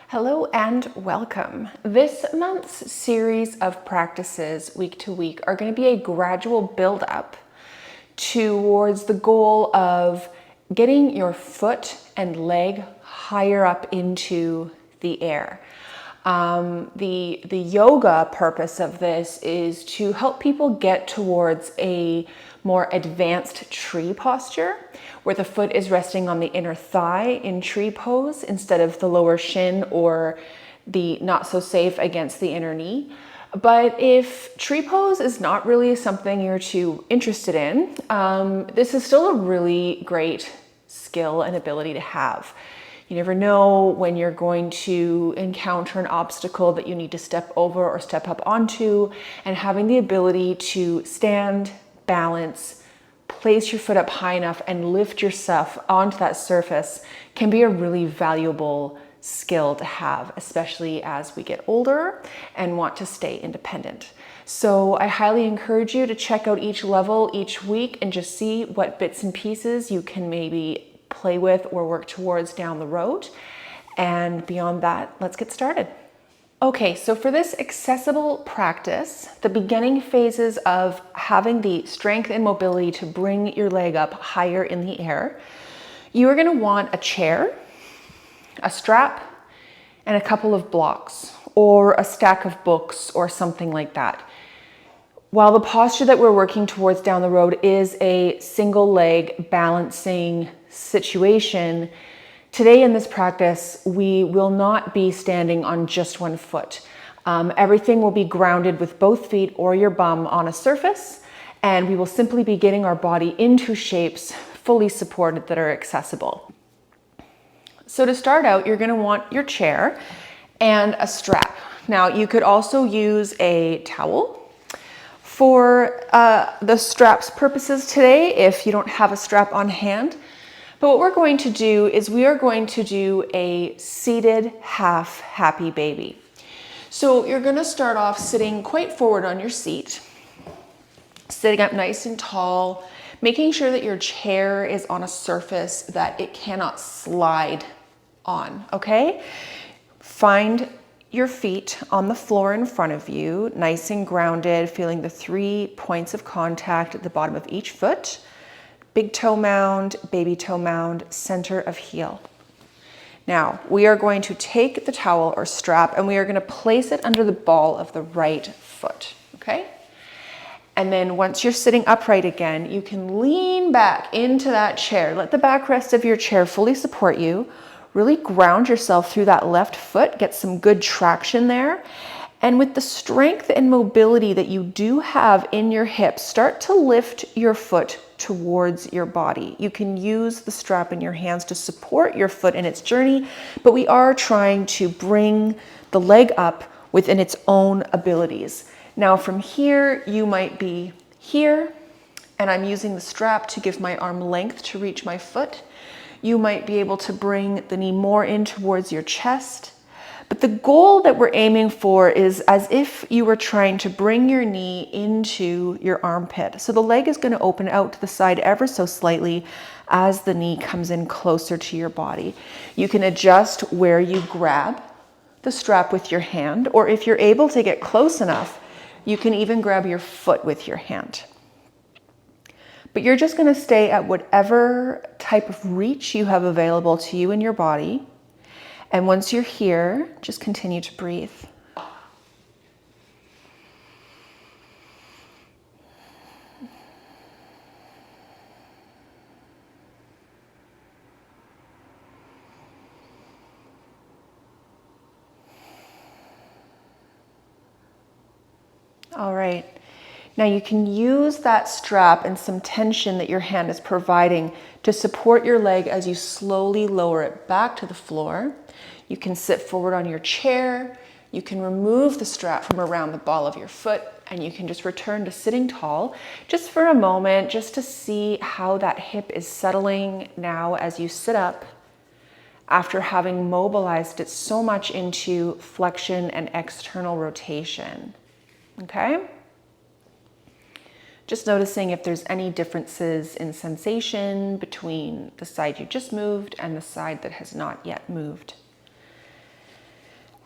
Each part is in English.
Hello and welcome. This month's series of practices week to week are going to be a gradual build up towards the goal of getting your foot and leg higher up into the air. The yoga purpose of this is to help people get towards a more advanced tree posture where the foot is resting on the inner thigh in tree pose instead of the lower shin or the not so safe against the inner knee. But if tree pose is not really something you're too interested in, this is still a really great skill and ability to have. You never know when you're going to encounter an obstacle that you need to step over or step up onto, and having the ability to stand, balance, place your foot up high enough and lift yourself onto that surface can be a really valuable skill to have, especially as we get older and want to stay independent. So I highly encourage you to check out each level each week and just see what bits and pieces you can maybe play with or work towards down the road. And beyond that, let's get started. Okay, so for this accessible practice, the beginning phases of having the strength and mobility to bring your leg up higher in the air, you are going to want a chair, a strap, and a couple of blocks, or a stack of books or something like that. While the posture that we're working towards down the road is a single leg balancing situation, today in this practice, we will not be standing on just one foot. Everything will be grounded with both feet or your bum on a surface, and we will simply be getting our body into shapes fully supported that are accessible. So to start out, you're going to want your chair and a strap. Now, you could also use a towel for the strap's purposes today if you don't have a strap on hand. But what we're going to do is we are going to do a seated half happy baby. So you're going to start off sitting quite forward on your seat, sitting up nice and tall, making sure that your chair is on a surface that it cannot slide on, okay? Find your feet on the floor in front of you, nice and grounded, feeling the 3 points of contact at the bottom of each foot. Big toe mound, baby toe mound, center of heel. Now, we are going to take the towel or strap and we are going to place it under the ball of the right foot, okay? And then once you're sitting upright again, you can lean back into that chair. Let the backrest of your chair fully support you. Really ground yourself through that left foot, get some good traction there. And with the strength and mobility that you do have in your hips, start to lift your foot towards your body. You can use the strap in your hands to support your foot in its journey, but we are trying to bring the leg up within its own abilities. Now from here, you might be here, and I'm using the strap to give my arm length to reach my foot. You might be able to bring the knee more in towards your chest. But the goal that we're aiming for is as if you were trying to bring your knee into your armpit. So the leg is going to open out to the side ever so slightly as the knee comes in closer to your body. You can adjust where you grab the strap with your hand, or if you're able to get close enough, you can even grab your foot with your hand. But you're just going to stay at whatever type of reach you have available to you in your body. And once you're here, just continue to breathe. All right. Now you can use that strap and some tension that your hand is providing to support your leg as you slowly lower it back to the floor. You can sit forward on your chair. You can remove the strap from around the ball of your foot, and you can just return to sitting tall just for a moment, just to see how that hip is settling now as you sit up after having mobilized it so much into flexion and external rotation. Okay? Just noticing if there's any differences in sensation between the side you just moved and the side that has not yet moved.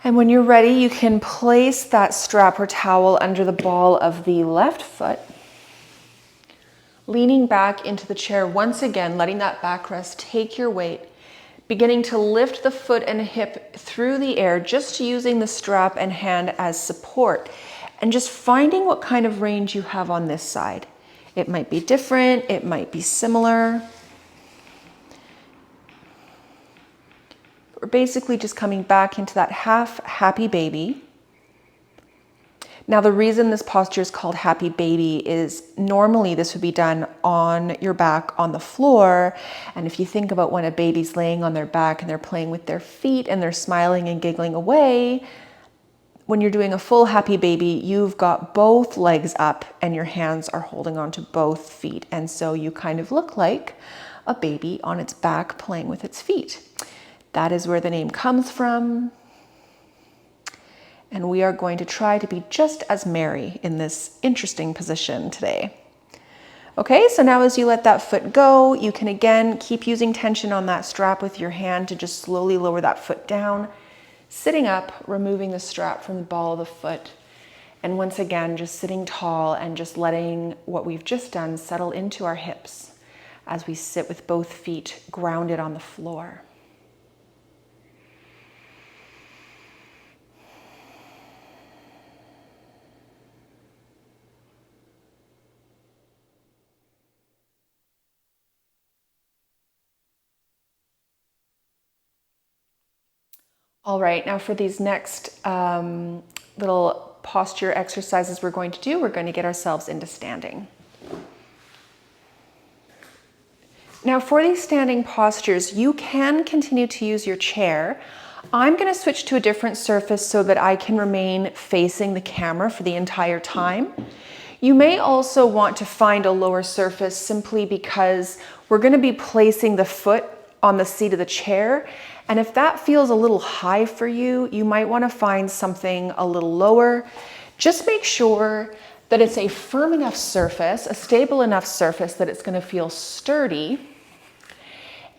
And when you're ready, you can place that strap or towel under the ball of the left foot, leaning back into the chair once again, letting that backrest take your weight, beginning to lift the foot and hip through the air, just using the strap and hand as support, and just finding what kind of range you have on this side. It might be different, it might be similar. We're basically just coming back into that half happy baby. Now, the reason this posture is called happy baby is normally this would be done on your back on the floor. And if you think about when a baby's laying on their back and they're playing with their feet and they're smiling and giggling away, when you're doing a full happy baby, you've got both legs up and your hands are holding onto both feet. And so you kind of look like a baby on its back playing with its feet. That is where the name comes from. And we are going to try to be just as merry in this interesting position today. Okay, so now as you let that foot go, you can again keep using tension on that strap with your hand to just slowly lower that foot down, sitting up, removing the strap from the ball of the foot. And once again, just sitting tall and just letting what we've just done settle into our hips as we sit with both feet grounded on the floor. All right, now for these next little posture exercises we're going to get ourselves into standing. Now for these standing postures, you can continue to use your chair. I'm going to switch to a different surface so that I can remain facing the camera for the entire time. You may also want to find a lower surface simply because we're going to be placing the foot on the seat of the chair. And if that feels a little high for you, you might want to find something a little lower. Just make sure that it's a firm enough surface, a stable enough surface that it's going to feel sturdy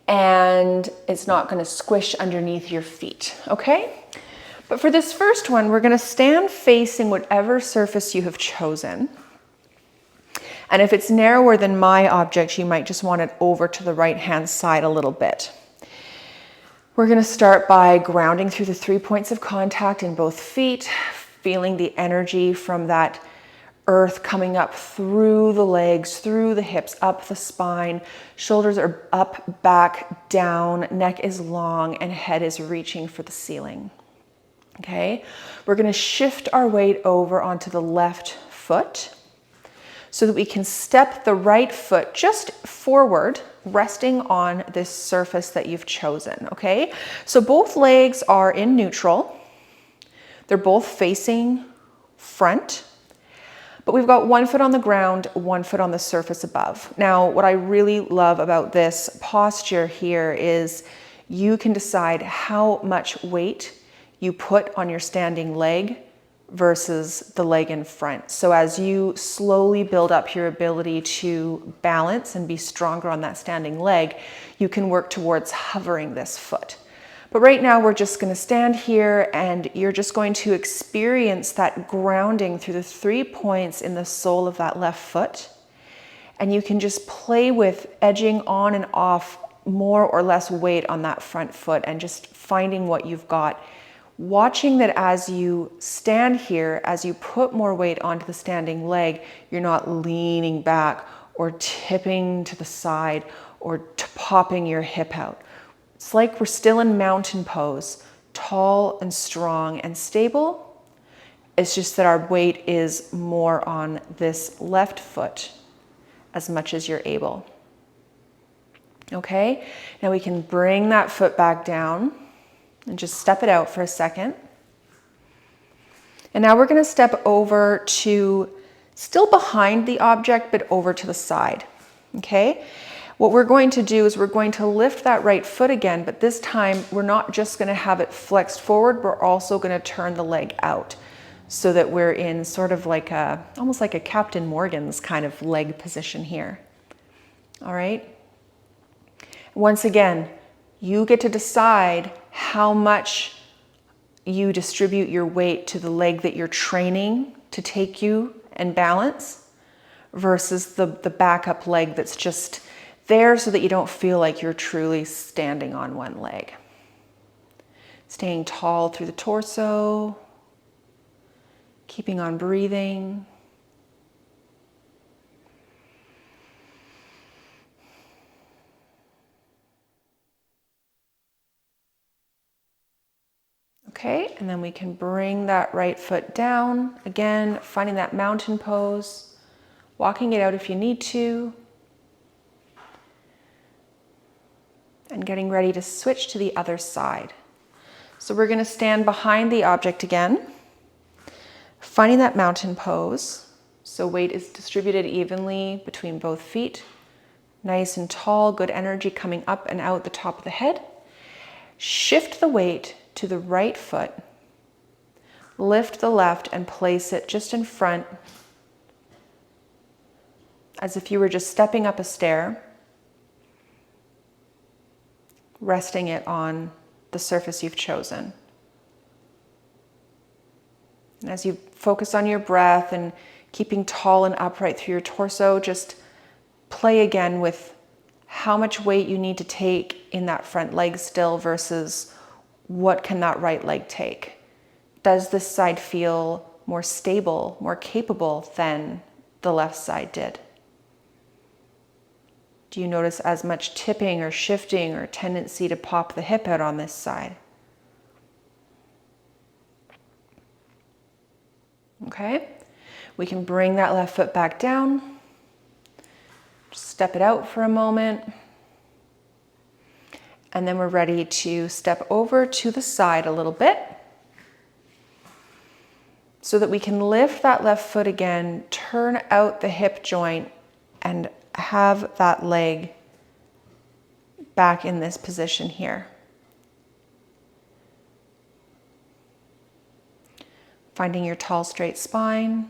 and it's not going to squish underneath your feet, okay? But for this first one, we're going to stand facing whatever surface you have chosen. And if it's narrower than my object, you might just want it over to the right-hand side a little bit. We're going to start by grounding through the 3 points of contact in both feet, feeling the energy from that earth coming up through the legs, through the hips, up the spine. Shoulders are up, back, down, neck is long, and head is reaching for the ceiling. Okay, we're going to shift our weight over onto the left foot so that we can step the right foot just forward, resting on this surface that you've chosen, okay? So both legs are in neutral. They're both facing front, but we've got one foot on the ground, one foot on the surface above. Now, what I really love about this posture here is you can decide how much weight you put on your standing leg versus the leg in front. So as you slowly build up your ability to balance and be stronger on that standing leg, you can work towards hovering this foot. But right now we're just going to stand here and you're just going to experience that grounding through the 3 points in the sole of that left foot. And you can just play with edging on and off more or less weight on that front foot and just finding what you've got. Watching that as you stand here, as you put more weight onto the standing leg, you're not leaning back or tipping to the side or popping your hip out. It's like we're still in mountain pose, tall and strong and stable. It's just that our weight is more on this left foot as much as you're able. Okay, now we can bring that foot back down and just step it out for a second. And now we're going to step over to, still behind the object, but over to the side. Okay? What we're going to do is we're going to lift that right foot again, but this time we're not just going to have it flexed forward, we're also going to turn the leg out so that we're in sort of like a, almost like a Captain Morgan's kind of leg position here. All right? Once again, you get to decide how much you distribute your weight to the leg that you're training to take you and balance versus the backup leg that's just there so that you don't feel like you're truly standing on one leg. Staying tall through the torso, keeping on breathing. Okay, and then we can bring that right foot down. Again, finding that mountain pose, walking it out if you need to, and getting ready to switch to the other side. So we're going to stand behind the object again, finding that mountain pose. So weight is distributed evenly between both feet. Nice and tall, good energy coming up and out the top of the head. Shift the weight to the right foot. Lift the left and place it just in front, as if you were just stepping up a stair, resting it on the surface you've chosen. And as you focus on your breath and keeping tall and upright through your torso, just play again with how much weight you need to take in that front leg still versus what can that right leg take. Does this side feel more stable, more capable than the left side did? Do you notice as much tipping or shifting or tendency to pop the hip out on this side? Okay, we can bring that left foot back down. Just step it out for a moment. And then we're ready to step over to the side a little bit so that we can lift that left foot again, turn out the hip joint, and have that leg back in this position here. Finding your tall, straight spine,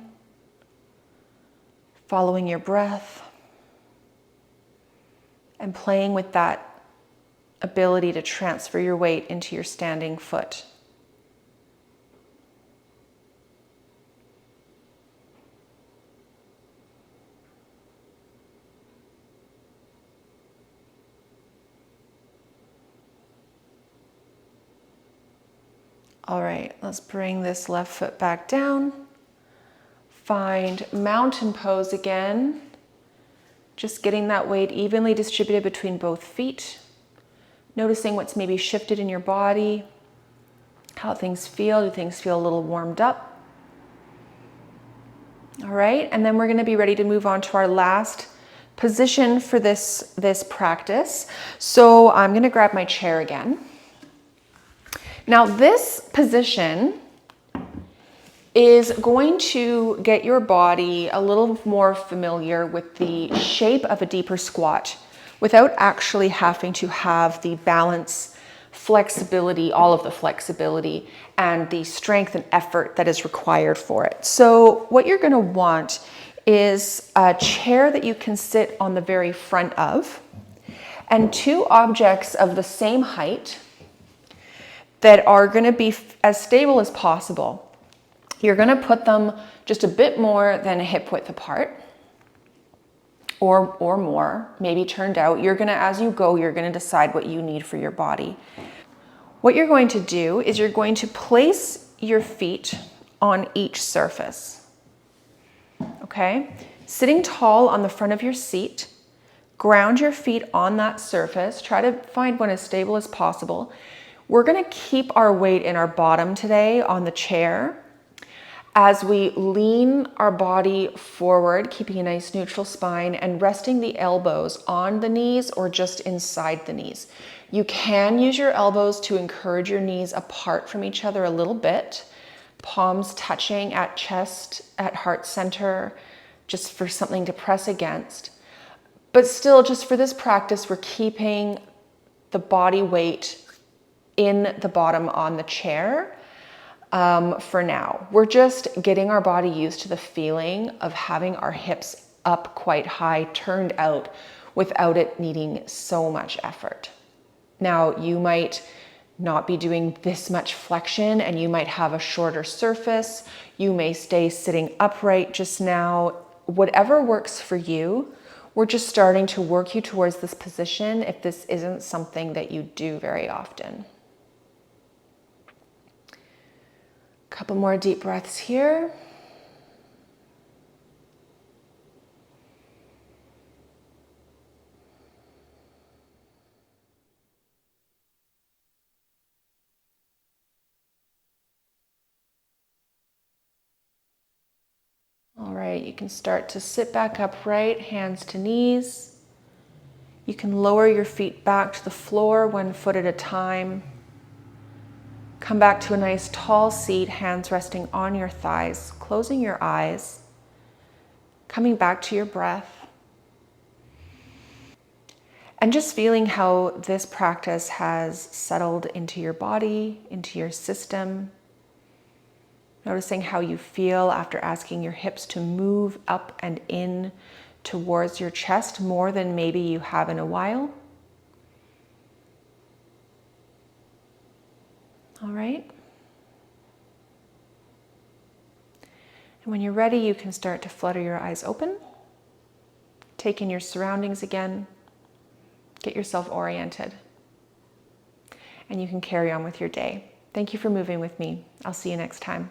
following your breath, and playing with that ability to transfer your weight into your standing foot. All right, let's bring this left foot back down. Find mountain pose again. Just getting that weight evenly distributed between both feet. Noticing what's maybe shifted in your body, how things feel. Do things feel a little warmed up? All right, and then we're going to be ready to move on to our last position for this practice. So I'm going to grab my chair again. Now this position is going to get your body a little more familiar with the shape of a deeper squat without actually having to have the balance, flexibility, all of the flexibility and the strength and effort that is required for it. So what you're going to want is a chair that you can sit on the very front of and two objects of the same height that are going to be as stable as possible. You're going to put them just a bit more than a hip width apart or more, maybe turned out. You're going to, as you go, you're going to decide what you need for your body. What you're going to do is you're going to place your feet on each surface. Okay? Sitting tall on the front of your seat, ground your feet on that surface. Try to find one as stable as possible. We're going to keep our weight in our bottom today on the chair as we lean our body forward, keeping a nice neutral spine and resting the elbows on the knees or just inside the knees. You can use your elbows to encourage your knees apart from each other a little bit, palms touching at chest, at heart center, just for something to press against. But still, just for this practice, we're keeping the body weight in the bottom on the chair for now. We're just getting our body used to the feeling of having our hips up quite high, turned out without it needing so much effort. Now, you might not be doing this much flexion and you might have a shorter surface. You may stay sitting upright just now. Whatever works for you, we're just starting to work you towards this position if this isn't something that you do very often. A couple more deep breaths here. All right, you can start to sit back upright, hands to knees. You can lower your feet back to the floor, 1 foot at a time. Come back to a nice tall seat, hands resting on your thighs, closing your eyes, coming back to your breath. And just feeling how this practice has settled into your body, into your system. Noticing how you feel after asking your hips to move up and in towards your chest more than maybe you have in a while. All right. And when you're ready, you can start to flutter your eyes open. Take in your surroundings again. Get yourself oriented. And you can carry on with your day. Thank you for moving with me. I'll see you next time.